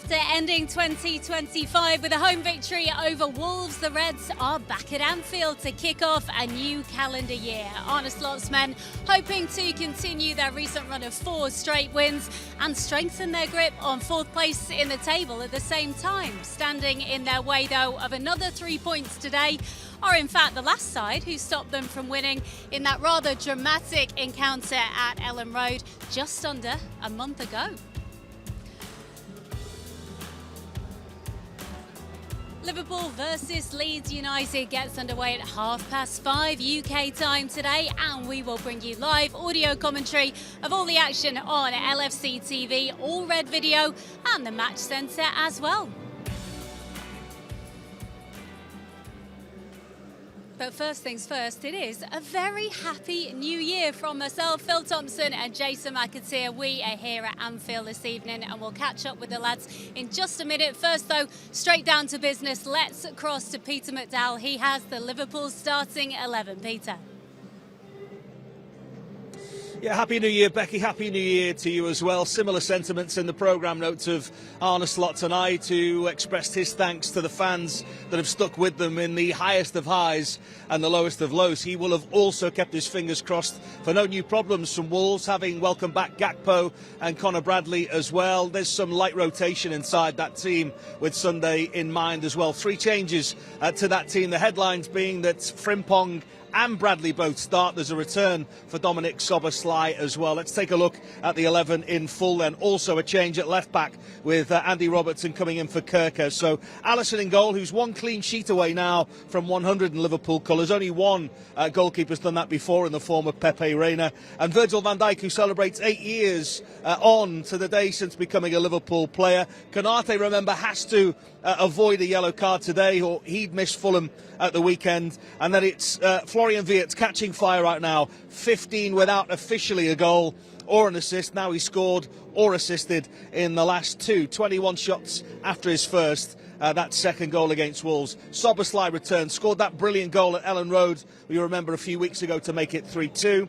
After ending 2025 with a home victory over Wolves, the Reds are back at Anfield to kick off a new calendar year. Arne Slot's men hoping to continue their recent run of 4 straight wins and strengthen their grip on 4th place in the table at the same time. Standing in their way, though, of another 3 points today are in fact the last side who stopped them from winning in that rather dramatic encounter at Ellen Road just under a month ago. Liverpool versus Leeds United gets underway at 5:30 UK time today, and we will bring you live audio commentary of all the action on LFC TV, all red video and the Match Centre as well. But first things first, it is a very happy new year from myself, Phil Thompson and Jason McAteer. We are here at Anfield this evening and we'll catch up with the lads in just a minute. First though, straight down to business. Let's cross to Peter McDowell. He has the Liverpool starting 11. Peter. Yeah, Happy New Year, Becky. Happy New Year to you as well. Similar sentiments in the programme notes of Arne Slot tonight, who expressed his thanks to the fans that have stuck with them in the highest of highs and the lowest of lows. He will have also kept his fingers crossed for no new problems from Wolves, having welcomed back Gakpo and Conor Bradley as well. There's some light rotation inside that team with Sunday in mind as well. 3 changes to that team. The headlines being that Frimpong and Bradley both start. There's a return for Dominic Szoboszlai as well. Let's take a look at the 11 in full then. Also a change at left back with Andy Robertson coming in for Kirker. So Alisson in goal, who's 1 clean sheet away now from 100 in Liverpool colours. Only one goalkeeper's done that before in the form of Pepe Reina. And Virgil van Dijk, who celebrates 8 years on to the day since becoming a Liverpool player. Konate, remember, has to avoid a yellow card today, or he'd miss Fulham at the weekend. And then it's Florian Wirtz catching fire right now, 15 without officially a goal or an assist. Now he's scored or assisted in the last 2, 21 shots after his first. That second goal against Wolves. Szoboszlai returned, scored that brilliant goal at Ellen Road, we remember a few weeks ago, to make it 3-2.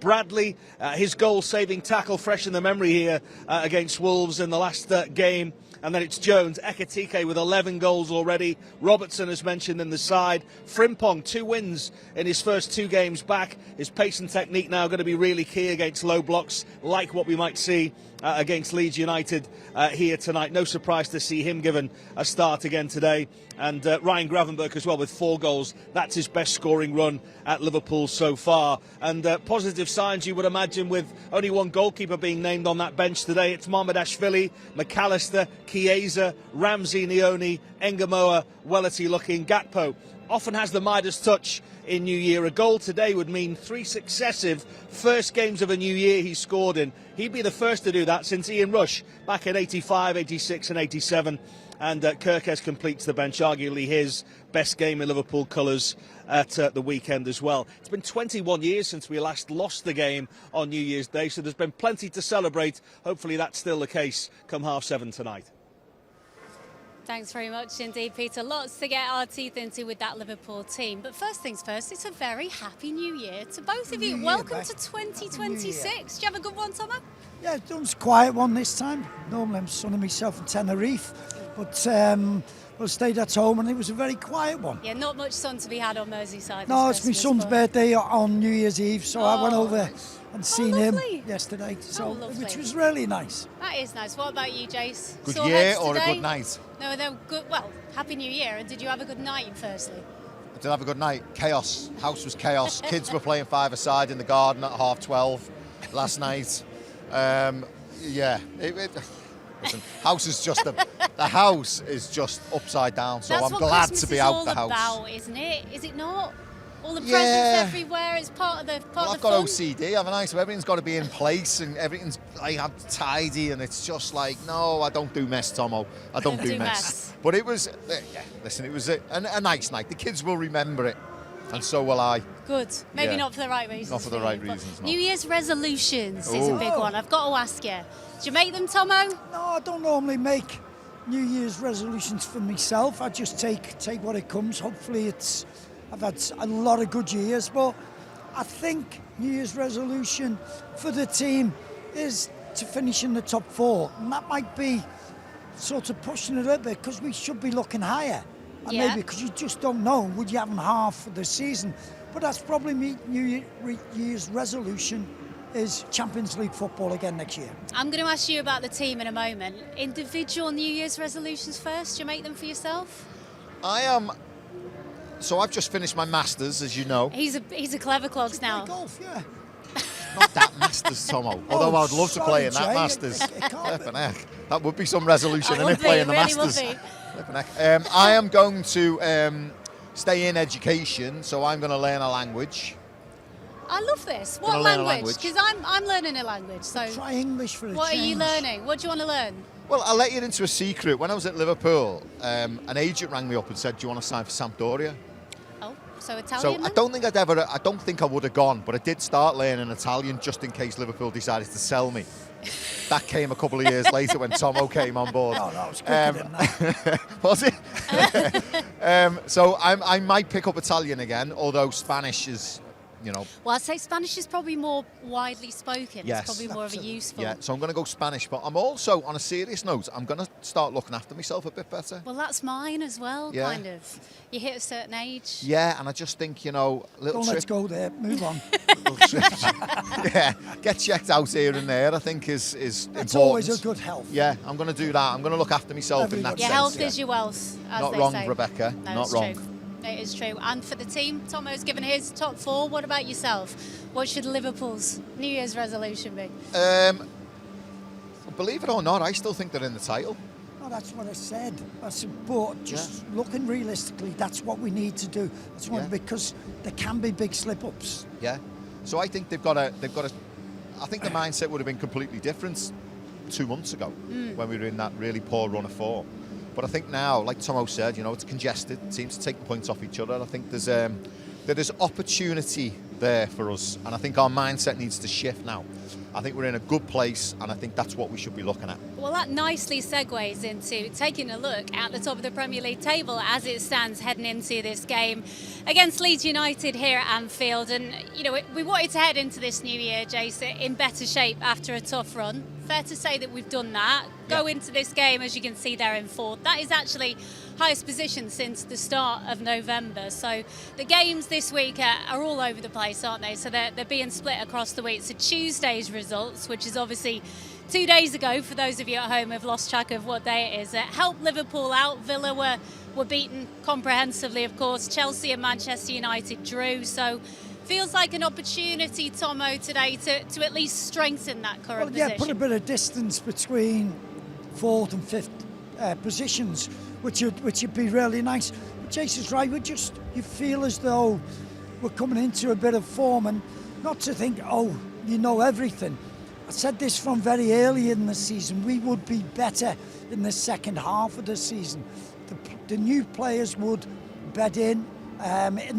Bradley, his goal-saving tackle fresh in the memory here against Wolves in the last game. And then it's Jones, Ekitike with 11 goals already. Robertson, as mentioned, in the side. Frimpong, 2 wins in his first 2 games back. His pace and technique now going to be really key against low blocks, like what we might see against Leeds United here tonight. No surprise to see him given a start again today. And Ryan Gravenberch as well with 4 goals. That's his best scoring run at Liverpool so far. And positive signs, you would imagine, with only 1 goalkeeper being named on that bench today. It's Mamardashvili, McAllister, Chiesa, Ramsey, Nioni, Engamoa, Welity looking. Gakpo often has the Midas touch in New Year. A goal today would mean 3 successive first games of a new year he's scored in. He'd be the first to do that since Ian Rush back in 85, 86 and 87. And Kirkes completes the bench, arguably his best game in Liverpool colours at the weekend as well. It's been 21 years since we last lost the game on New Year's Day, so there's been plenty to celebrate. Hopefully that's still the case come 7:30 tonight. Thanks very much indeed, Peter. Lots to get our teeth into with that Liverpool team. But first things first, it's a very happy new year to both of you. Welcome to 2026. Do you have a good one, Tomo? Yeah, it was a quiet one this time. Normally I'm sunning myself in Tenerife, but we stayed at home and it was a very quiet one. Yeah, not much sun to be had on Merseyside. No, it's my son's birthday on New Year's Eve, so I went over and seen him yesterday, so which was really nice. That is nice. What about you, Jace? Good year or a good night? No, they're good. Well, Happy New Year. And did you have a good night, firstly? I did have a good night. Chaos. House was chaos. Kids were playing 5-a-side in the garden at 12:30 last night. Yeah. Listen, house is just the house is just upside down. So That's I'm what glad Christmas to be is out all the house. About, isn't it? Is it not? All the presents everywhere. It's part of the I've got OCD, haven't I? So everything's got to be in place and everything's like tidy, and it's just like, no, I don't do mess, Tomo. I don't do mess. But it was, listen, it was a nice night. The kids will remember it, and so will I. Good. Maybe not for the right reasons. Not for the right reasons. New Year's resolutions is a big one. I've got to ask you. Do you make them, Tomo? No, I don't normally make New Year's resolutions for myself. I just take what it comes. Hopefully I've had a lot of good years, but I think New Year's resolution for the team is to finish in the top 4, and that might be sort of pushing it a little bit because we should be looking higher. And Yeah. maybe because you just don't know, would you have half of the season? But that's probably me New Year's resolution is Champions League football again next year. I'm going to ask you about the team in a moment. Individual New Year's resolutions first. Do you make them for yourself? I am. So I've just finished my Masters, as you know. He's a clever clogs now. Golf, yeah. Not that Masters, Tomo. Although I'd love to play in that Jay, Masters. it can't be. Flippin' heck. That would be some resolution, That innit, would be, playing the really would Masters. be. Flippin' heck. I am going to stay in education, so I'm going to learn a language. I love this. What Gonna learn a language? language. Because I'm learning a language. So Try English for a what are you change. learning? What do you want to learn? Well, I'll let you into a secret. When I was at Liverpool, an agent rang me up and said, "Do you want to sign for Sampdoria?" Oh, so So Italian I then? don't think I would have gone, but I did start learning Italian just in case Liverpool decided to sell me. That came a couple of years later when Tomo came on board. Oh, no, it's quicker than that. Was it? So I might pick up Italian again, although Spanish is, Well, I'd say Spanish is probably more widely spoken. Yes. It's probably more of a Absolutely. useful. yeah. So I'm going to go Spanish, but I'm also, on a serious note, I'm going to start looking after myself a bit better. Well, that's mine as well, Yeah. kind of. You hit a certain age. Yeah, and I just think, little Don't let's trip, go there. Move on. little trips. Yeah, get checked out here and there. I think is That's important. always a good health. Yeah, I'm going to do that. I'm going to look after myself in that Everybody. Your sense. health yeah. is your wealth, as Not they wrong, say. Rebecca. No, Not it's wrong. true. It is true. And for the team, Tomo's given his top 4. What about yourself? What should Liverpool's New Year's resolution be? Believe it or not, I still think they're in the title. No, that's what I said. I said, but just looking realistically, that's what we need to do. That's what, Yeah. because there can be big slip-ups. Yeah. So I think they've got to. I think the mindset would have been completely different 2 months ago when we were in that really poor run of form. But I think now, like Tomo said, it's congested. Teams are taking points off each other. I think there's opportunity there for us, and I think our mindset needs to shift now. I think we're in a good place, and I think that's what we should be looking at. Well, that nicely segues into taking a look at the top of the Premier League table as it stands heading into this game against Leeds United here at Anfield. And, we wanted to head into this new year, Jason, in better shape after a tough run. Fair to say that we've done that. Go into this game, as you can see there in fourth. That is actually highest position since the start of November. So the games this week are all over the place, aren't they? So they're being split across the week. So Tuesday's results, which is obviously 2 days ago, for those of you at home who have lost track of what day it is, helped Liverpool out. Villa were beaten comprehensively, of course. Chelsea and Manchester United drew. So feels like an opportunity, Tomo, today to at least strengthen that current position. Put a bit of distance between fourth and fifth positions, which would be really nice. But Jason's right. You feel as though we're coming into a bit of form, and not to think, everything. I said this from very early in the season. We would be better in the second half of the season. The new players would bed in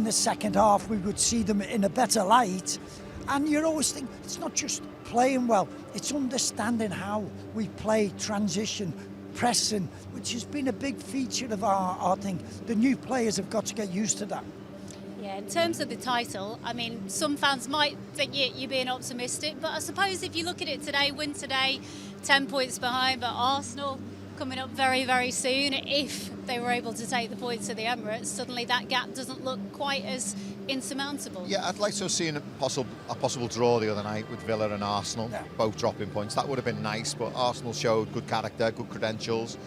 the second half. We would see them in a better light. And you always think it's not just playing well, it's understanding how we play, transition, pressing, which has been a big feature of our thing. The new players have got to get used to that. Yeah, in terms of the title, I mean, some fans might think you're being optimistic, but I suppose if you look at it today, win today, 10 points behind, but Arsenal coming up very, very soon. If they were able to take the points to the Emirates, suddenly that gap doesn't look quite as insurmountable. Yeah, I'd like to have seen a possible draw the other night with Villa and Arsenal, both dropping points. That would have been nice, but Arsenal showed good character, good credentials.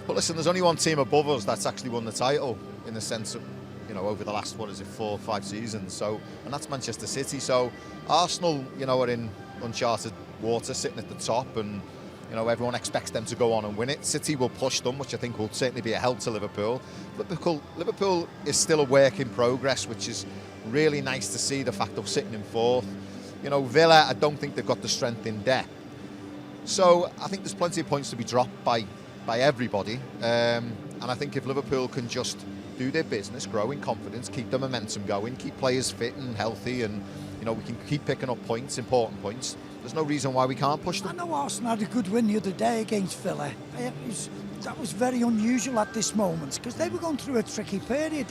But listen, there's only one team above us that's actually won the title in the sense of, over the last, 4 or 5 seasons. So, and that's Manchester City. So Arsenal, are in uncharted water, sitting at the top, and everyone expects them to go on and win it. City will push them, which I think will certainly be a help to Liverpool. Liverpool is still a work in progress, which is really nice to see, the fact of sitting in fourth. Villa, I don't think they've got the strength in depth. So I think there's plenty of points to be dropped by everybody. And I think if Liverpool can just do their business, grow in confidence, keep the momentum going, keep players fit and healthy, and we can keep picking up points, important points. There's no reason why we can't push them. I know Arsenal had a good win the other day against Villa. That was very unusual at this moment because they were going through a tricky period.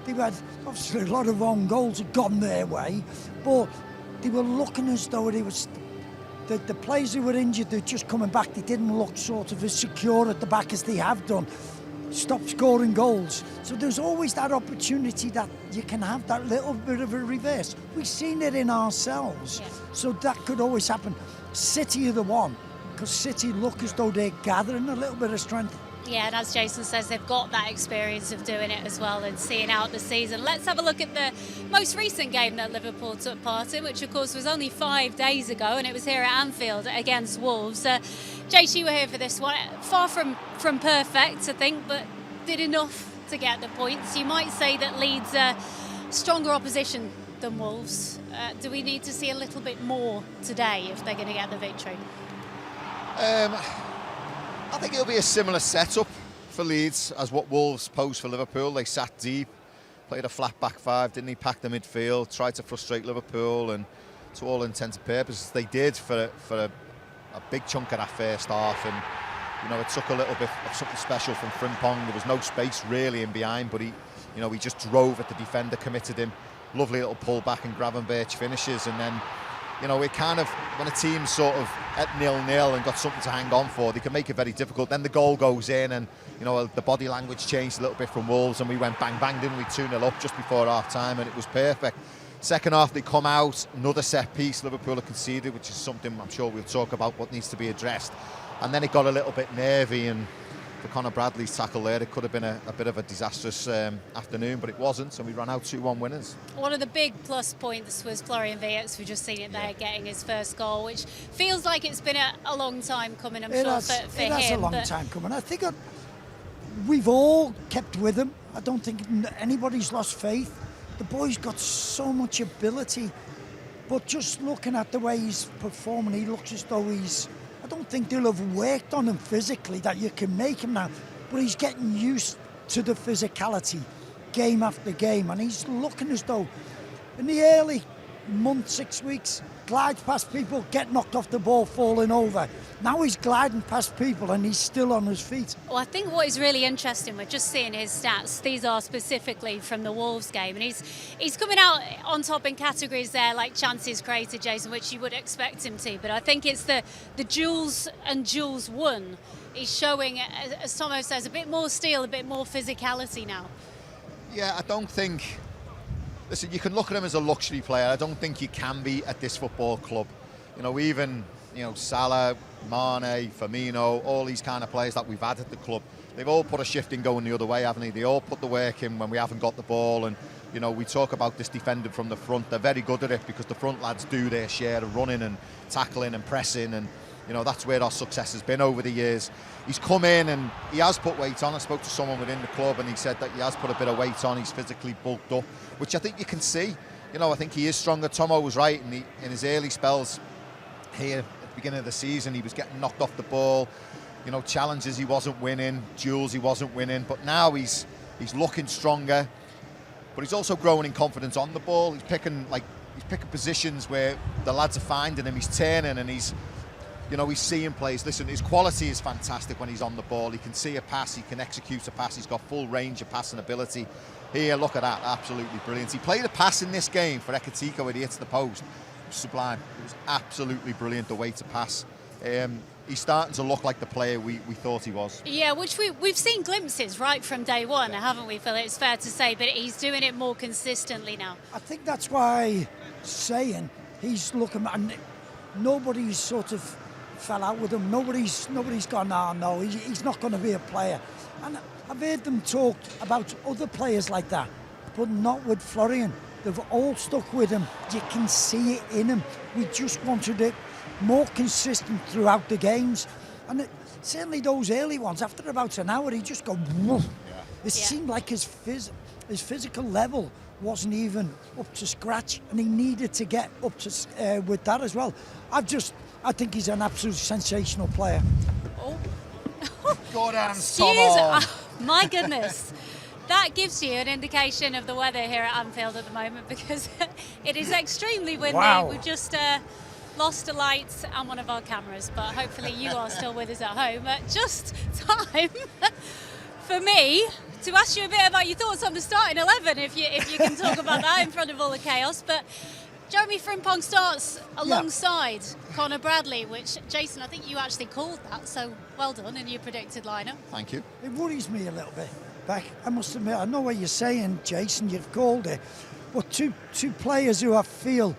They had obviously a lot of own goals had gone their way, but they were looking as though they the players who were injured, they're just coming back, they didn't look sort of as secure at the back as they have done. Stop scoring goals. So there's always that opportunity that you can have that little bit of a reverse. We've seen it in ourselves, so that could always happen. City are the one, because City look as though they're gathering a little bit of strength. Yeah, and as Jason says, they've got that experience of doing it as well and seeing out the season. Let's have a look at the most recent game that Liverpool took part in, which of course was only 5 days ago, and it was here at Anfield against Wolves. Jace, you were here for this one. Far from perfect, I think, but did enough to get the points. You might say that Leeds are stronger opposition than Wolves. Do we need to see a little bit more today if they're going to get the victory? I think it'll be a similar setup for Leeds as what Wolves posed for Liverpool. They sat deep, played a flat back five, didn't he? Packed the midfield, tried to frustrate Liverpool, and to all intents and purposes, they did for a big chunk of that first half. And you know, it took a little bit of something special from Frimpong. There was no space really in behind, but he just drove at the defender, committed him. Lovely little pull back, and Gravenberch finishes, and then. You know, it kind of, when a team's sort of at 0-0 and got something to hang on for, they can make it very difficult. Then the goal goes in, and, you know, the body language changed a little bit from Wolves, and we went bang, bang, didn't we? 2-0 up just before half-time, and it was perfect. Second half, they come out, another set piece Liverpool have conceded, which is something I'm sure we'll talk about what needs to be addressed. And then it got a little bit nervy, and for Conor Bradley's tackle there, it could have been a bit of a disastrous afternoon, but it wasn't, so we ran out 2-1 winners. One of the big plus points was Florian Wirtz. We've just seen it there, getting his first goal, which feels like it's been a long time coming, I'm sure, for him. It has a long time coming. I think we've all kept with him. I don't think anybody's lost faith. The boy's got so much ability, but just looking at the way he's performing, he looks as though I don't think they'll have worked on him physically that you can make him now, but he's getting used to the physicality game after game, and he's looking as though in the early month, 6 weeks, glides past people, get knocked off the ball, falling over. Now he's gliding past people and he's still on his feet. Well, I think what is really interesting, we're just seeing his stats, these are specifically from the Wolves game, and he's coming out on top in categories there like chances created, Jason, which you would expect him to, but I think it's the duels and duels won. He's showing, as Tomo says, a bit more steel, a bit more physicality now. Yeah, I don't think... Listen, you can look at him as a luxury player. I don't think you can be at this football club. You know, even, Salah, Mane, Firmino, all these kind of players that we've had at the club, they've all put a shift in going the other way, haven't they? They all put the work in when we haven't got the ball. And, we talk about this defending from the front. They're very good at it because the front lads do their share of running and tackling and pressing. And, that's where our success has been over the years. He's come in and he has put weight on. I spoke to someone within the club and he said that he has put a bit of weight on. He's physically bulked up, which I think you can see. I think he is stronger. Tomo was right, and in his early spells here at the beginning of the season, he was getting knocked off the ball. Challenges he wasn't winning, duels he wasn't winning. But now he's looking stronger. But he's also growing in confidence on the ball. He's picking positions where the lads are finding him. He's turning and he's seeing plays. Listen, his quality is fantastic when he's on the ball. He can see a pass, he can execute a pass, he's got full range of passing ability. Here, look at that, absolutely brilliant. He played a pass in this game for Ekitiko where he hits the post. It was sublime. It was absolutely brilliant, the way to pass. He's starting to look like the player we thought he was. Yeah, which we've seen glimpses right from day one, haven't we, Phil? It's fair to say, but he's doing it more consistently now. I think that's why saying he's looking, and nobody's sort of fell out with him. Nobody's gone, no, he's not going to be a player. And I've heard them talk about other players like that, but not with Florian. They've all stuck with him. You can see it in him. We just wanted it more consistent throughout the games. And certainly those early ones, after about an hour, he just go, woof. It seemed like his physical level wasn't even up to scratch, and he needed to get up to with that as well. I think he's an absolute sensational player. Oh. Go down, Tomo. My goodness. That gives you an indication of the weather here at Anfield at the moment, because it is extremely windy. Wow. We've just lost a light and one of our cameras, but hopefully you are still with us at home. Just time for me to ask you a bit about your thoughts on the starting 11, if you can talk about that in front of all the chaos. But Jeremy Frimpong starts alongside Connor Bradley, which, Jason, I think you actually called that, so well done in your predicted lineup. Thank you. It worries me a little bit, Beck. I must admit, I know what you're saying, Jason, you've called it, but two players who I feel,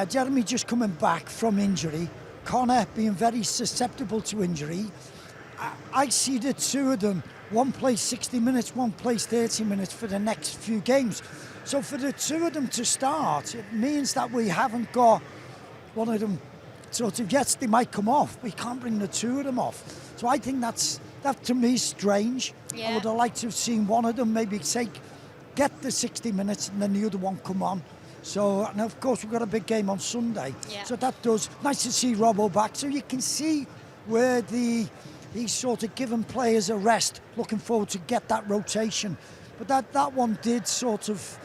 Jeremy just coming back from injury, Connor being very susceptible to injury. I see the two of them, one plays 60 minutes, one plays 30 minutes for the next few games. So for the two of them to start, it means that we haven't got one of them sort of, yes, they might come off, but we can't bring the two of them off. So I think that to me is strange. Yeah. I would have liked to have seen one of them maybe get the 60 minutes and then the other one come on. So, and of course, we've got a big game on Sunday. Yeah. So that does, nice to see Robbo back. So you can see where he's sort of given players a rest, looking forward to get that rotation. But that one did sort of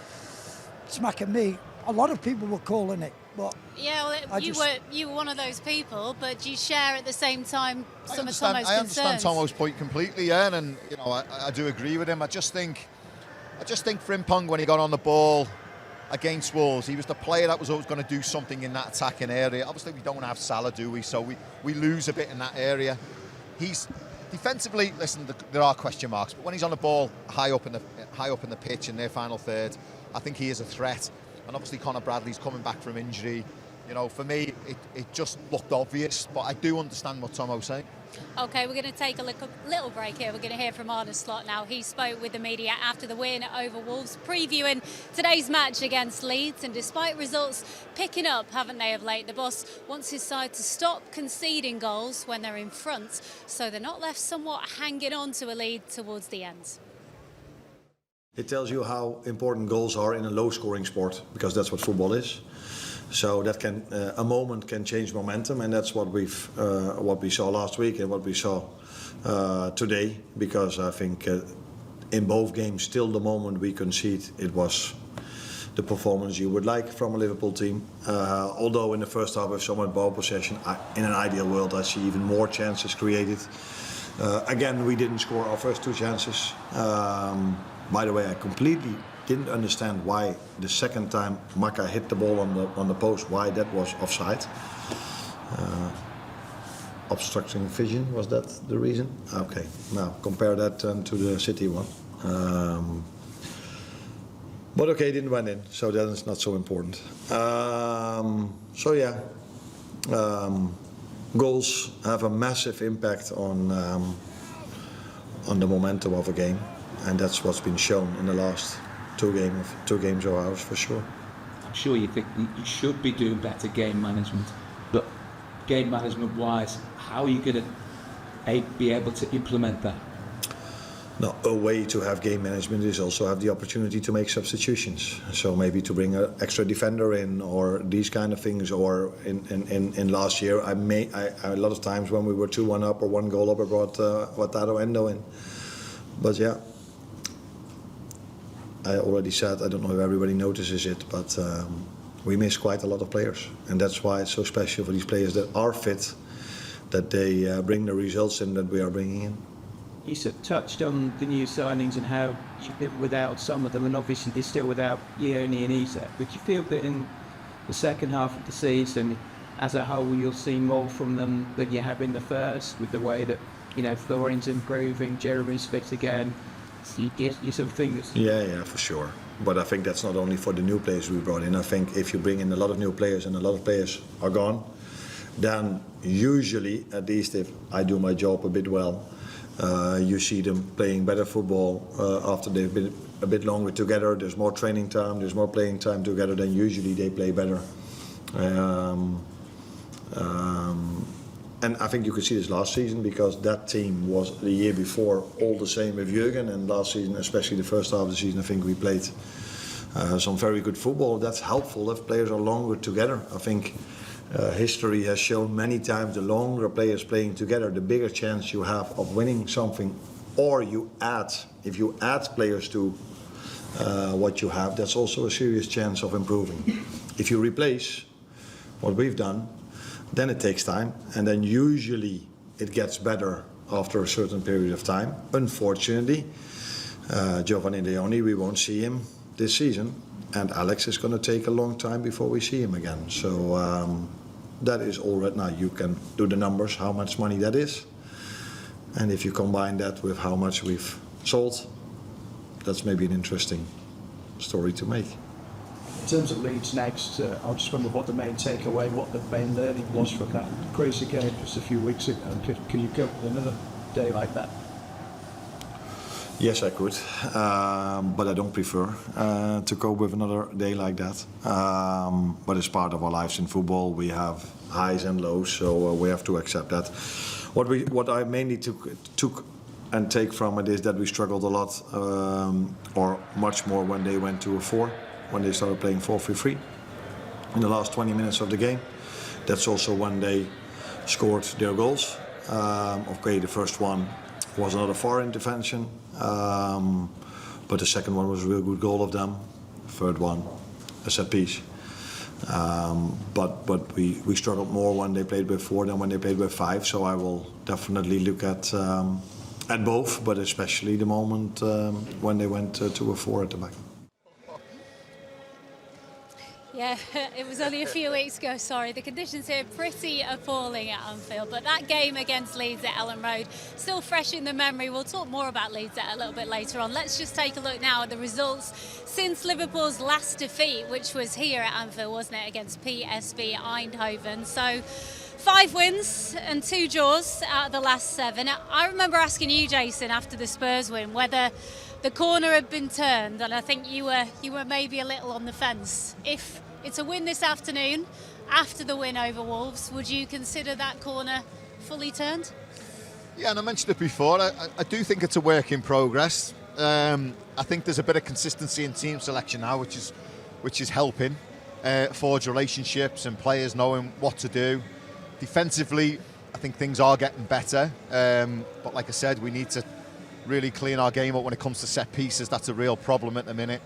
smack at me. A lot of people were calling it, but yeah, well, you were one of those people, but you share at the same time some of Tomo's concerns. I understand Tomo's point completely, yeah, and you know I do agree with him. I just think Frimpong, when he got on the ball against Wolves, he was the player that was always going to do something in that attacking area. Obviously, we don't have Salah, do we? So we lose a bit in that area. He's defensively, listen, there are question marks, but when he's on the ball high up in the pitch in their final third, I think he is a threat. And obviously Connor Bradley's coming back from injury. You know, for me, it just looked obvious, but I do understand what Tomo's saying. OK, we're going to take a little break here. We're going to hear from Arne Slot now. He spoke with the media after the win over Wolves, previewing today's match against Leeds. And despite results picking up, haven't they, of late, the boss wants his side to stop conceding goals when they're in front, so they're not left somewhat hanging on to a lead towards the end. It tells you how important goals are in a low-scoring sport, because that's what football is. So that a moment can change momentum, and that's what we saw last week and what we saw today. Because I think in both games, still the moment we concede, it was the performance you would like from a Liverpool team. Although in the first half with somewhat ball possession, in an ideal world I see even more chances created. Again, we didn't score our first two chances. By the way, I completely didn't understand why the second time Maka hit the ball on the post, why that was offside. Obstructing vision, was that the reason? Okay, now compare that to the City one. But okay, it didn't went in, so that is not so important. So yeah, goals have a massive impact on the momentum of a game. And that's what's been shown in the last two games of ours, for sure. I'm sure you think you should be doing better game management, but game management wise, how are you going to be able to implement that? No, a way to have game management is also have the opportunity to make substitutions. So maybe to bring an extra defender in, or these kind of things. Or in last year, I a lot of times when we were 2-1 up or 1 goal up, I brought Wataru Endo in. But yeah, I already said, I don't know if everybody notices it, but we miss quite a lot of players. And that's why it's so special for these players that are fit, that they bring the results in that we are bringing in. You touched on the new signings and how you've been without some of them, and obviously they're still without Ioni and Isak. But you feel that in the second half of the season, as a whole, you'll see more from them than you have in the first, with the way that, you know, Florian's improving, Jeremy's fit again. You sort of think it's... Yeah, for sure. But I think that's not only for the new players we brought in. I think if you bring in a lot of new players and a lot of players are gone, then usually, at least if I do my job a bit well, you see them playing better football after they've been a bit longer together. There's more training time, there's more playing time together, then usually they play better. And I think you could see this last season, because that team was the year before all the same with Jürgen, and last season, especially the first half of the season, I think we played some very good football. That's helpful if players are longer together. I think history has shown many times the longer players playing together, the bigger chance you have of winning something. Or if you add players to what you have, that's also a serious chance of improving. If you replace what we've done, then it takes time, and then usually it gets better after a certain period of time. Unfortunately, Giovanni Leoni, we won't see him this season, and Alex is going to take a long time before we see him again. So that is all right now. You can do the numbers, how much money that is. And if you combine that with how much we've sold, that's maybe an interesting story to make. In terms of Leeds next, I just wonder what the main takeaway, what the main learning was from that crazy game just a few weeks ago. Can you go with another day like that? Yes, I could, but I don't prefer to cope with another day like that. But it's part of our lives in football. We have highs and lows, so we have to accept that. What I mainly took and take from it is that we struggled a lot, or much more, when they went to a 4, when they started playing 4-3-3 in the last 20 minutes of the game. That's also when they scored their goals. Okay, the first one was not a far intervention, but the second one was a real good goal of them. Third one, a set piece. But we struggled more when they played with 4 than when they played with 5. So I will definitely look at both, but especially the moment when they went to a 4 at the back. Yeah, it was only a few weeks ago, sorry. The conditions here are pretty appalling at Anfield, but that game against Leeds at Ellen Road, still fresh in the memory. We'll talk more about Leeds a little bit later on. Let's just take a look now at the results since Liverpool's last defeat, which was here at Anfield, wasn't it, against PSV Eindhoven. So 5 wins and 2 draws out of the last 7. I remember asking you, Jason, after the Spurs win, whether the corner had been turned, and I think you were maybe a little on the fence. If it's a win this afternoon, after the win over Wolves, would you consider that corner fully turned? Yeah, and I mentioned it before, I do think it's a work in progress. I think there's a bit of consistency in team selection now, which is helping forge relationships and players knowing what to do. Defensively, I think things are getting better, but like I said, we need to really clean our game up when it comes to set pieces. That's a real problem at the minute.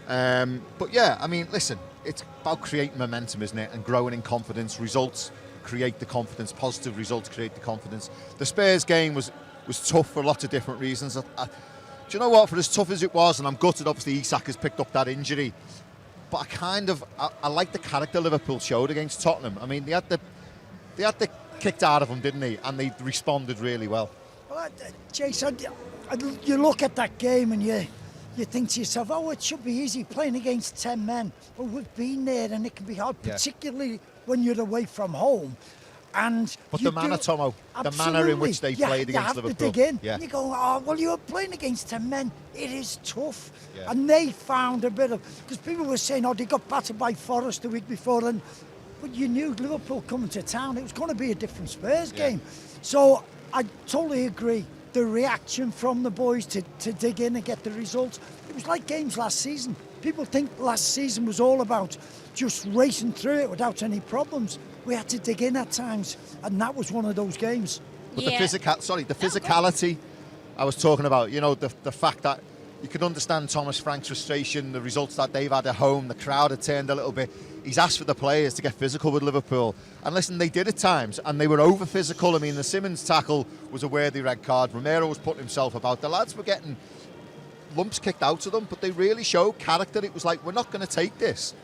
But yeah, I mean, listen, it's about creating momentum, isn't it? And growing in confidence. Results create the confidence. Positive results create the confidence. The Spurs game was tough for lots of different reasons. Do you know what? For as tough as it was, and I'm gutted, obviously Isak has picked up that injury, but I like the character Liverpool showed against Tottenham. I mean, they had the kicked out of them, didn't they? And they responded really well. Well, Jason, you look at that game and you think to yourself, oh, it should be easy playing against 10 men. But we've been there and it can be hard, particularly when you're away from home. But the manner, Tomo, the manner in which they played against Liverpool. You have to dig in. Yeah. And you go, oh, well, you're playing against 10 men. It is tough. Yeah. And they found a bit of, because people were saying, oh, they got battered by Forest the week before. But you knew Liverpool coming to town, it was going to be a different Spurs game. So I totally agree. The reaction from the boys to dig in and get the results. It was like games last season. People think last season was all about just racing through it without any problems. We had to dig in at times, and that was one of those games. But the physicality I was talking about, you know, the fact that you could understand Thomas Frank's frustration, the results that they've had at home, the crowd had turned a little bit. He's asked for the players to get physical with Liverpool. And listen, they did at times, and they were over physical. I mean, the Simmons tackle was a worthy red card. Romero was putting himself about. The lads were getting lumps kicked out of them, but they really showed character. It was like, we're not going to take this.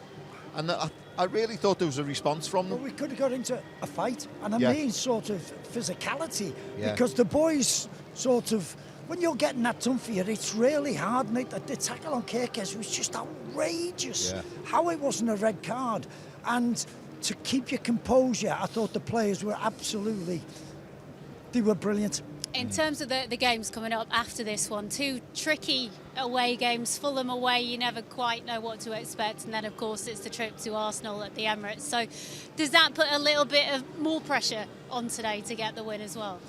And I really thought there was a response from them. Well, we could have got into a fight, and I mean sort of physicality, because the boys sort of, when you're getting that done for you, it's really hard. And the tackle on Kirkes was just outrageous. Yeah. How it wasn't a red card. And to keep your composure, I thought the players were they were brilliant. In terms of the games coming up after this one, 2 tricky away games. Fulham away, you never quite know what to expect. And then, of course, it's the trip to Arsenal at the Emirates. So does that put a little bit of more pressure on today to get the win as well?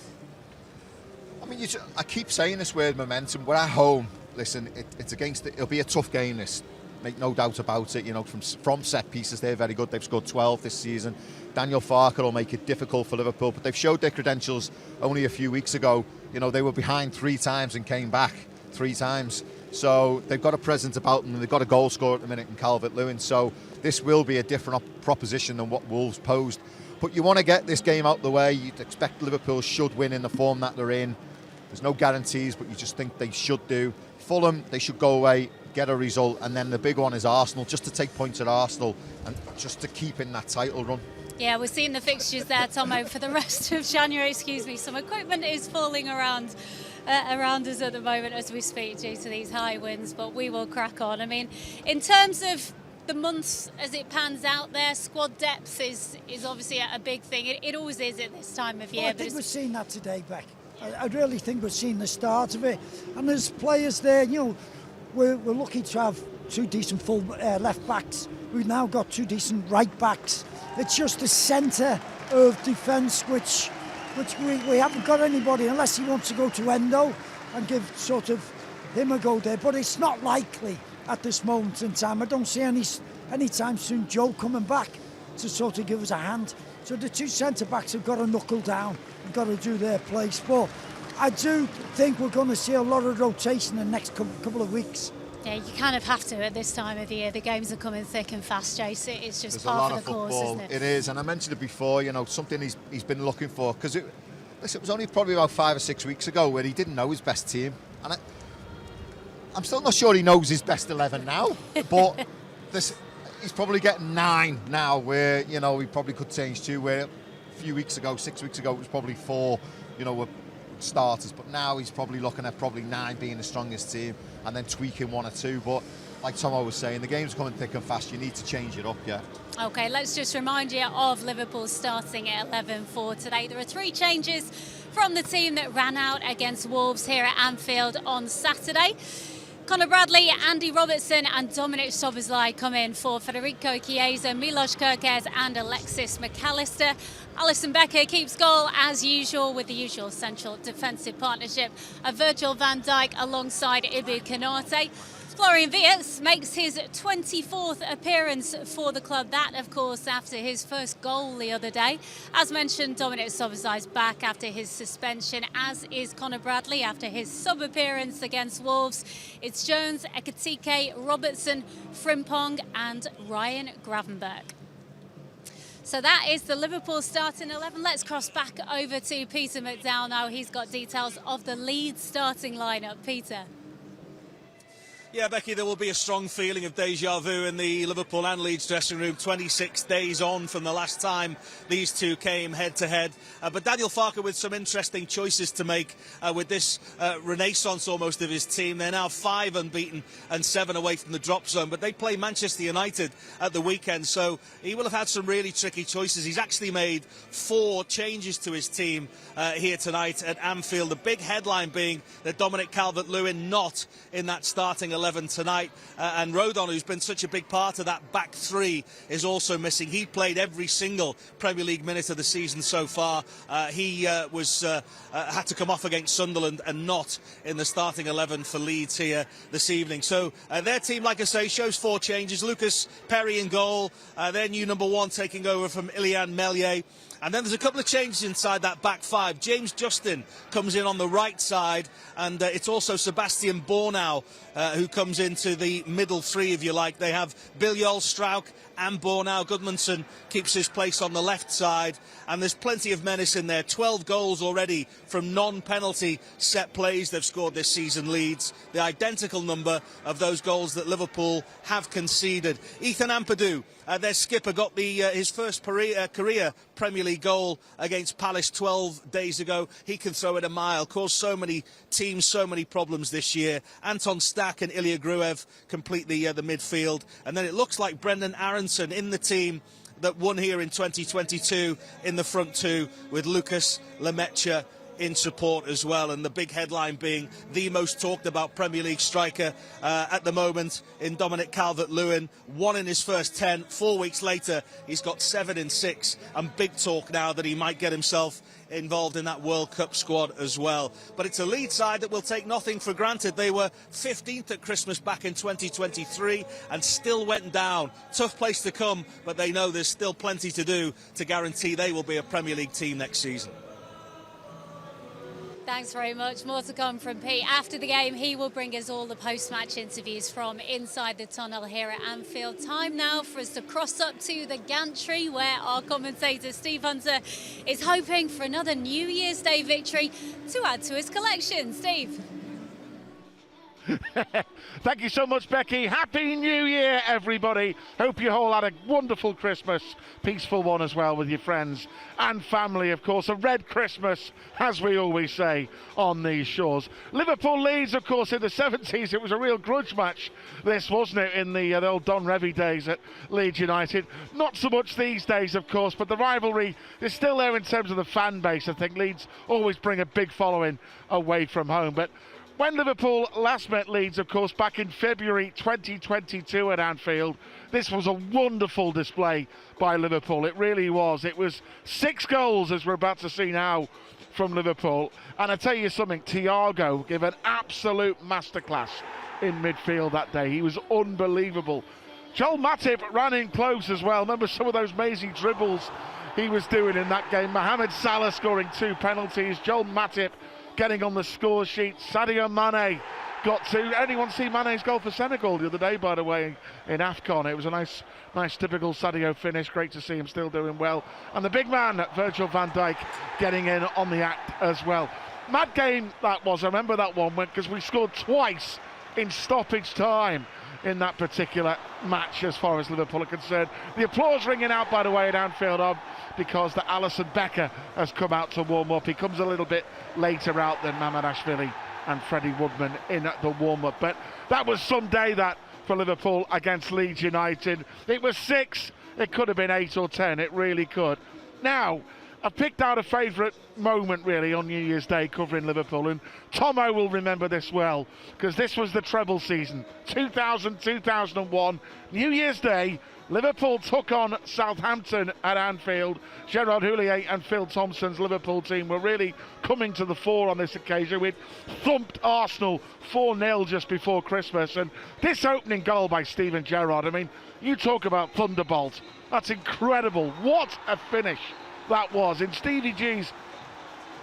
I mean, I keep saying this word momentum. We're at home. Listen, it'll be a tough game, this. Make no doubt about it. You know, from set pieces, they're very good. They've scored 12 this season. Daniel Farke will make it difficult for Liverpool, but they've showed their credentials only a few weeks ago. You know, they were behind 3 times and came back 3 times. So they've got a presence about them, and they've got a goal scorer at the minute in Calvert-Lewin. So this will be a different proposition than what Wolves posed. But you want to get this game out the way. You'd expect Liverpool should win in the form that they're in. There's no guarantees, but you just think they should do. Fulham, they should go away get a result, and then the big one is Arsenal, just to take points at Arsenal and just to keep in that title run. Yeah, we're seeing the fixtures there, Tomo, for the rest of January. Excuse me, some equipment is falling around us at the moment as we speak due to these high winds, but we will crack on. I mean, in terms of the months as it pans out there, squad depth is obviously a big thing. It always is at this time of year. Well, I think we're seeing that today, Beck. I really think we're seeing the start of it. And there's players there, we're lucky to have 2 decent full left backs. We've now got 2 decent right backs. It's just the centre of defence which we haven't got anybody, unless he wants to go to Endo and give sort of him a go there. But it's not likely at this moment in time. I don't see any time soon Joe coming back to sort of give us a hand. So the 2 centre backs have got to knuckle down and got to do their place. But I do think we're going to see a lot of rotation in the next couple of weeks. Yeah, you kind of have to at this time of the year. The games are coming thick and fast, Jace. It's just There's part a lot of the of course, football. isn't it? It is, and I mentioned it before, something he's been looking for, because it was only probably about 5 or 6 weeks ago where he didn't know his best team. And I'm still not sure he knows his best 11 now, but he's probably getting 9 now, where, he probably could change 2, where a few weeks ago, 6 weeks ago, it was probably 4, were starters, but now he's probably looking at probably 9 being the strongest team and then tweaking 1 or 2. But like Tomo was saying, the game's coming thick and fast. You need to change it up, yeah. OK, let's just remind you of Liverpool starting at 11 for today. There are 3 changes from the team that ran out against Wolves here at Anfield on Saturday. Conor Bradley, Andy Robertson and Dominic Szoboszlai come in for Federico Chiesa, Milos Kerkez and Alexis McAllister. Alisson Becker keeps goal as usual with the usual central defensive partnership of Virgil van Dijk alongside Ibu Konate. Florian Wirtz makes his 24th appearance for the club. That, of course, after his first goal the other day. As mentioned, Dominic Szoboszlai's back after his suspension, as is Conor Bradley after his sub-appearance against Wolves. It's Jones, Ekitike, Robertson, Frimpong and Ryan Gravenberch. So that is the Liverpool starting 11. Let's cross back over to Peter McDowell now. He's got details of the Leeds starting lineup. Peter. Yeah, Becky, there will be a strong feeling of deja vu in the Liverpool and Leeds dressing room 26 days on from the last time these two came head-to-head. But Daniel Farke with some interesting choices to make with this renaissance almost of his team. They're now 5 unbeaten and 7 away from the drop zone, but they play Manchester United at the weekend, so he will have had some really tricky choices. He's actually made 4 changes to his team here tonight at Anfield. The big headline being that Dominic Calvert-Lewin not in that starting 11 tonight, and Rodon, who's been such a big part of that back 3, is also missing. He played every single Premier League minute of the season so far. He had to come off against Sunderland and not in the starting 11 for Leeds here this evening. So their team, like I say, shows 4 changes. Lucas Perry in goal, their new number 1 taking over from Ilian Meslier. And then there's a couple of changes inside that back 5. James Justin comes in on the right side, and it's also Sebastian Bornau who comes into the middle 3, if you like. They have Biljol, Strauch and Bornau. Goodmanson keeps his place on the left side, and there's plenty of menace in there. 12 goals already from non-penalty set plays they've scored this season, Leeds. The identical number of those goals that Liverpool have conceded. Ethan Ampadu, their skipper, got his first career Premier League goal against Palace 12 days ago. He can throw it a mile, caused so many teams so many problems this year. Anton Stack and Ilya Gruev complete the midfield. And then it looks like Brendan Aronson in the team that won here in 2022 in the front 2, with Lucas Lemaitre in support as well, and the big headline being the most talked about Premier League striker at the moment in Dominic Calvert-Lewin. 1 in his first 10. 4 weeks later, he's got 7 in 6, and big talk now that he might get himself involved in that World Cup squad as well. But it's a Leeds side that will take nothing for granted. They were 15th at Christmas back in 2023 and still went down. Tough place to come, but they know there's still plenty to do to guarantee they will be a Premier League team next season. Thanks very much. More to come from Pete. After the game, he will bring us all the post-match interviews from inside the tunnel here at Anfield. Time now for us to cross up to the gantry, where our commentator Steve Hunter is hoping for another New Year's Day victory to add to his collection. Steve. Thank you so much, Becky. Happy New Year, everybody. Hope you all had a wonderful Christmas, peaceful one as well with your friends and family, of course. A red Christmas, as we always say on these shores. Liverpool Leeds, of course, in the 70s. It was a real grudge match, this, wasn't it, in the old Don Revie days at Leeds United. Not so much these days, of course, but the rivalry is still there in terms of the fan base. I think Leeds always bring a big following away from home. But when Liverpool last met Leeds, of course, back in February 2022 at Anfield, this was a wonderful display by Liverpool. It really was. It was 6 goals, as we're about to see now, from Liverpool. And I tell you something, Thiago gave an absolute masterclass in midfield that day. He was unbelievable. Joel Matip ran in close as well. Remember some of those amazing dribbles he was doing in that game. Mohamed Salah scoring 2 penalties. Joel Matip getting on the score sheet. Sadio Mane got 2. Anyone see Mane's goal for Senegal the other day, by the way, in AFCON? It was a nice typical Sadio finish. Great to see him still doing well. And the big man, Virgil van Dijk, getting in on the act as well. Mad game that was. I remember that one because we scored twice in stoppage time in that particular match as far as Liverpool are concerned. The applause ringing out, by the way, at Anfield because the Alisson Becker has come out to warm up. He comes a little bit later out than Mamardashvili and Freddie Woodman in the warm-up. But that was some day that for Liverpool against Leeds United. It was 6, it could have been 8 or 10, it really could. Now, I've picked out a favourite moment really on New Year's Day covering Liverpool, and Tomo will remember this well because this was the treble season, 2000-2001, New Year's Day. Liverpool took on Southampton at Anfield. Gerard Houllier and Phil Thompson's Liverpool team were really coming to the fore on this occasion. We'd thumped Arsenal 4-0 just before Christmas, and this opening goal by Steven Gerrard, I mean, you talk about thunderbolt. That's incredible. What a finish that was. In Stevie G's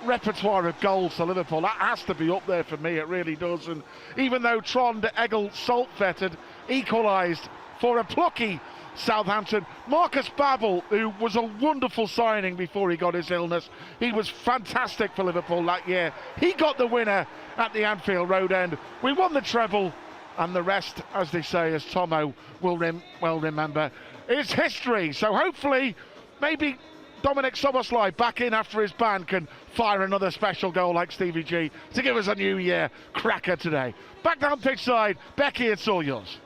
repertoire of goals for Liverpool, that has to be up there for me, it really does. And even though Trond Egil Saltvedt had equalised for a plucky Southampton, Marcus Babbel, who was a wonderful signing before he got his illness, he was fantastic for Liverpool that year. He got the winner at the Anfield Road end. We won the treble, and the rest, as they say, as Tomo will well remember, is history. So hopefully, maybe Dominic Szoboszlai back in after his ban can fire another special goal like Stevie G to give us a New Year cracker today. Back down pitch side, Becky, it's all yours.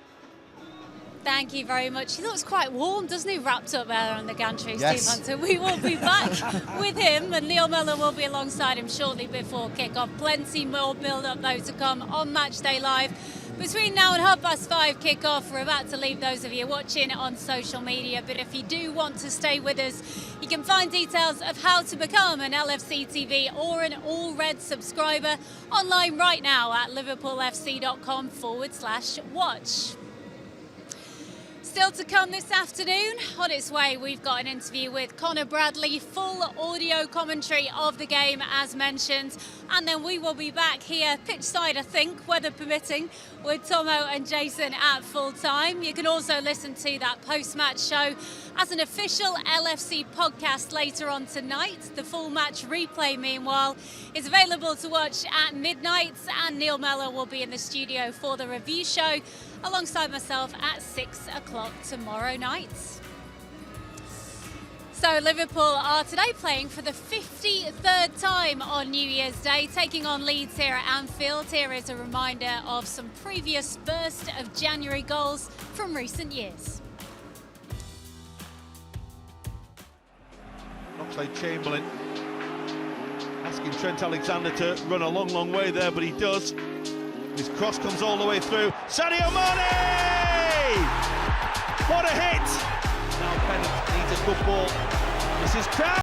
Thank you very much. He looks quite warm, doesn't he, wrapped up there on the gantry, yes. Steve Hunter. We will be back with him, and Neil Mellor will be alongside him shortly before kick-off. Plenty more build-up, though, to come on Matchday Live. Between now and 5:30 kick-off, we're about to leave those of you watching on social media, but if you do want to stay with us, you can find details of how to become an LFC TV or an All Red subscriber online right now at liverpoolfc.com/watch. Still to come this afternoon, on its way, we've got an interview with Conor Bradley, full audio commentary of the game as mentioned, and then we will be back here pitch side, I think, weather permitting, with Tomo and Jason at full time. You can also listen to that post-match show as an official LFC podcast later on tonight. The full match replay, meanwhile, is available to watch at midnight, and Neil Mellor will be in the studio for the review show alongside myself at 6 o'clock tomorrow night. So Liverpool are today playing for the 53rd time on New Year's Day, taking on Leeds here at Anfield. Here is a reminder of some previous 1st of January goals from recent years. Oxlade-Chamberlain asking Trent Alexander to run a long way there, but he does. His cross comes all the way through. Sadio Mane! What a hit! Now Pennant needs a good ball. This is Crown.